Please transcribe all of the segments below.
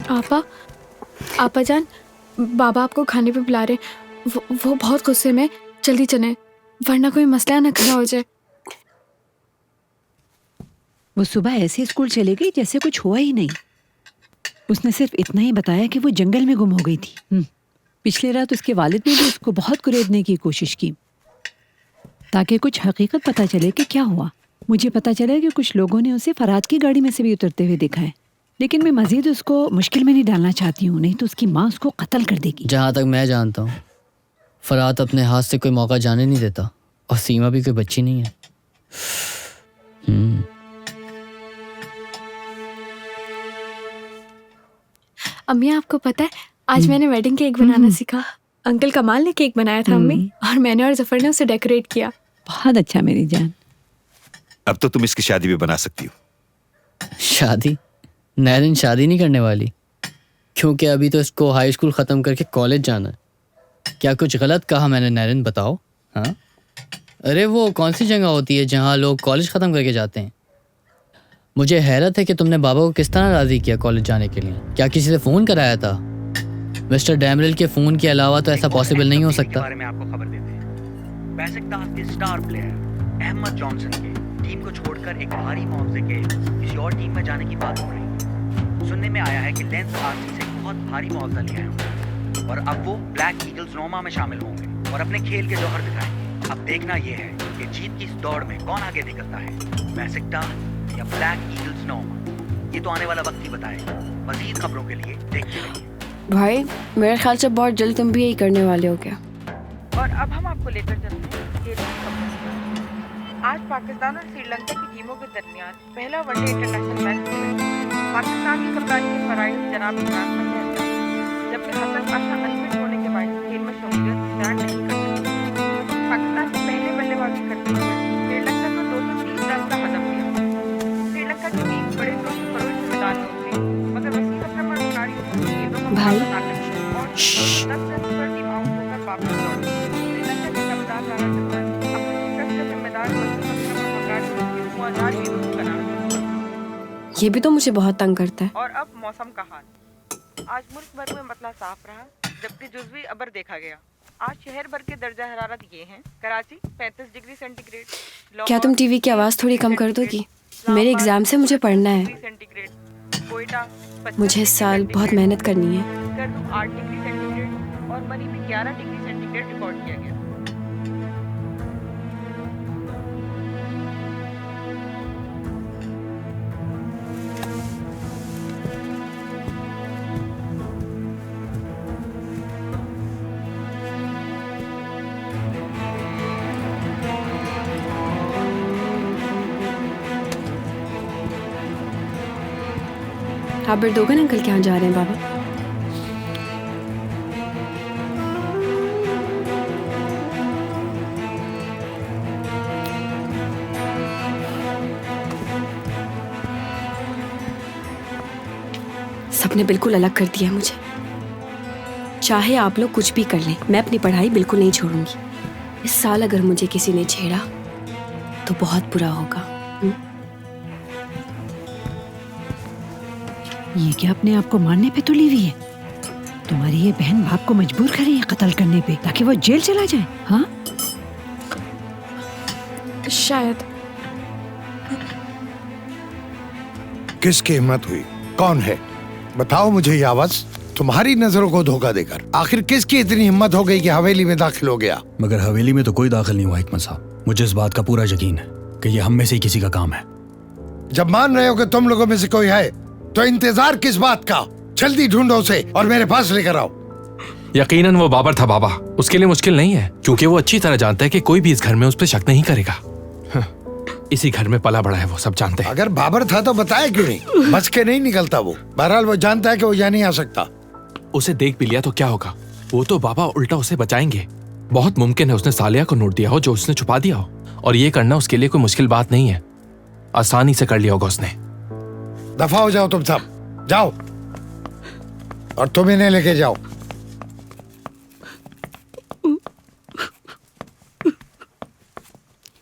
आपा, आपा जान, बाबा आपको खाने पे बुला रहे। वो बहुत गुस्से में, जल्दी चलें वरना कोई मसला न खड़ा हो जाए। वो सुबह ऐसे स्कूल चले गई जैसे कुछ हुआ ही नहीं। उसने सिर्फ इतना ही बताया कि वो जंगल में गुम हो गई थी। पिछले रात उसके वालिद ने भी उसको बहुत कुरेदने की कोशिश की ताकि कुछ हकीकत पता चले कि क्या हुआ। मुझे पता चला कि कुछ लोगों ने उसे फराज की गाड़ी में से भी उतरते हुए देखा है, लेकिन मैं मजीद उसको मुश्किल में नहीं डालना चाहती हूँ, नहीं तो उसकी माँ उसको कत्ल कर देगी। जहाँ तक मैं जानता हूँ फराज अपने हाथ से कोई मौका जाने नहीं देता, और सीमा भी कोई बच्ची नहीं है। अम्मी आपको पता है आज मैंने वेडिंग केक बनाना सीखा। अंकल कमाल ने केक बनाया था अम्मी, और मैंने और जफर ने उसे डेकोरेट किया। बहुत अच्छा मेरी जान। अब तो तुम इसकी शादी भी बना सकती हो। शादी? नैरिन शादी नहीं करने वाली, क्योंकि अभी तो इसको हाई स्कूल ख़त्म करके कॉलेज जाना है। क्या कुछ गलत कहा मैंने नैरिन, बताओ? हाँ, अरे वो कौन सी जगह होती है जहाँ लोग कॉलेज ख़त्म करके जाते हैं? मुझे हैरत है कि तुमने बाबा को किस तरह राज़ी किया कॉलेज जाने के लिए। क्या किसी से फ़ोन कराया था? मिस्टर डैमरिल के फ़ोन के अलावा तो ऐसा पॉसिबल नहीं हो सकता। बारे में आपको खबर देते हैं। बेसिकतास के स्टार प्लेयर अहमद जॉनसन के टीम को छोड़कर एक भारी मुआवजे के किसी और टीम में जाने की बात हो रही है। सुनने में आया है कि लेंस आरसी से बहुत भारी मुआवजा लिया है और अब वो ब्लैक ईगल्स नोमा में शामिल होंगे और अपने खेल के जौहर दिखाएंगे। अब देखना यह है कि जीत की इस दौड़ में कौन आगे निकलता है, बेसिकतास या ब्लैक ईगल्स नोमा। ये तो आने वाला वक्त ही बताएगा। मजीद खबरों के लिए देखते रहिए। भाई मेरे ख्याल से बहुत जल्द तुम भी यही करने वाले हो क्या? और अब हम आपको लेकर चलते हैं खेल की खबरों पर। आज पाकिस्तान और श्रीलंका की टीमों के दरमियान पहला वनडे इंटरनेशनल मैच खेला। पाकिस्तान की कप्तानी के फराइज जनाब इमरान खान ने अंजाम दिया, जबकि हसन पाशा अनफिट होने के बाद खेल में शमूलियत इख्तियार नहीं कर सके। पाकिस्तान ने पहले बल्लेबाजी करते हुए श्रीलंका को 230 रन का हदफ दिया। श्रीलंका की टीम बड़े जोश खरोश से मैदान में उतरी, मगर वसीम अकरम और खिलाड़ियों को गेंदों का भाई। मुकाबला ना करके और 10 रन पर टीम आउट होकर वापस लौटी। श्रीलंका के कप्तान राणा चंद्रन अपने शिकस्त का जिम्मेदार वसीम अकरम और मकान को धुआंधार गेंदों से बनाना। ये भी तो मुझे बहुत तंग करता है। और अब मौसम का हाल। आज मुल्क भर में मतला साफ रहा, जबकि जुज़वी अबर देखा गया। आज शहर भर के दर्जा हरारत ये हैं: कराची 35 डिग्री सेंटीग्रेड, क्या तुम टीवी की आवाज़ थोड़ी कम कर दोगी? मेरे एग्जाम से मुझे पढ़ना है। कोयटा मुझे इस साल बहुत मेहनत करनी है। 8 डिग्री सेंटीग्रेड और मरी में 11 डिग्री सेंटीग्रेड रिकॉर्ड किया गया। आप बरदोगन अंकल के यहाँ जा रहे हैं बाबा? सबने बिल्कुल अलग कर दिया मुझे। चाहे आप लोग कुछ भी कर लें, मैं अपनी पढ़ाई बिल्कुल नहीं छोड़ूंगी। इस साल अगर मुझे किसी ने छेड़ा तो बहुत बुरा होगा। ये क्या अपने आप को मारने पे तुली हुई है? तुम्हारी ये बहन बाप को मजबूर कर रही है कत्ल करने पे ताकि वो जेल चला जाए। हाँ शायद। किसकी हिम्मत हुई? कौन है? बताओ मुझे ये आवाज। तुम्हारी नजरों को धोखा देकर आखिर किसकी इतनी हिम्मत हो गई कि हवेली में दाखिल हो गया? मगर हवेली में तो कोई दाखिल नहीं हुआ हिकमत साहब। मुझे इस बात का पूरा यकीन है कि ये हम में से ही किसी का काम है। जब मान रहे हो कि तुम लोगों में से कोई है तो इंतजार किस बात का? जल्दी ढूंढो उसे और मेरे पास लेकर आओ। यकीनन वो बाबर था बाबा। उसके लिए मुश्किल नहीं है, क्योंकि वो अच्छी तरह जानता है कि कोई भी इस घर में उस पर शक नहीं करेगा। इसी घर में पला बड़ा है, वो सब जानते हैं। अगर बाबर था तो बताया क्यों नहीं? बच के नहीं निकलता वो। बहरहाल वो जानता है कि वो यहाँ नहीं आ सकता। उसे देख भी लिया तो क्या होगा? वो तो बाबा उल्टा उसे बचाएंगे। बहुत मुमकिन है उसने सालिया को नोट दिया हो जो उसने छुपा दिया हो, और ये करना उसके लिए कोई मुश्किल बात नहीं है। आसानी से कर लिया होगा उसने। दफा हो जाओ तुम सब, जाओ और तुम इन्हें लेके जाओ।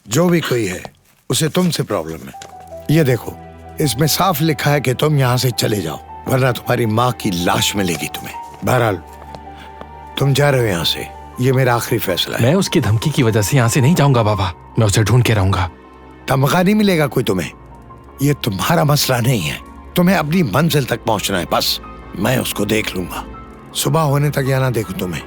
जो भी कोई है उसे तुमसे प्रॉब्लम है। ये देखो, इसमें साफ लिखा है कि तुम यहाँ से चले जाओ, वरना तुम्हारी माँ की लाश मिलेगी तुम्हें। बहरहाल तुम जा रहे हो यहाँ से, ये मेरा आखिरी फैसला है। मैं उसकी धमकी की वजह से यहाँ से नहीं जाऊंगा बाबा, मैं उसे ढूंढ के रहूंगा। धमका नहीं मिलेगा कोई तुम्हें, ये तुम्हारा मसला नहीं है। तुम्हें अपनी मंजिल तक पहुंचना है बस। मैं उसको देख लूंगा, सुबह होने तक यहाँ ना देखूं तुम्हें।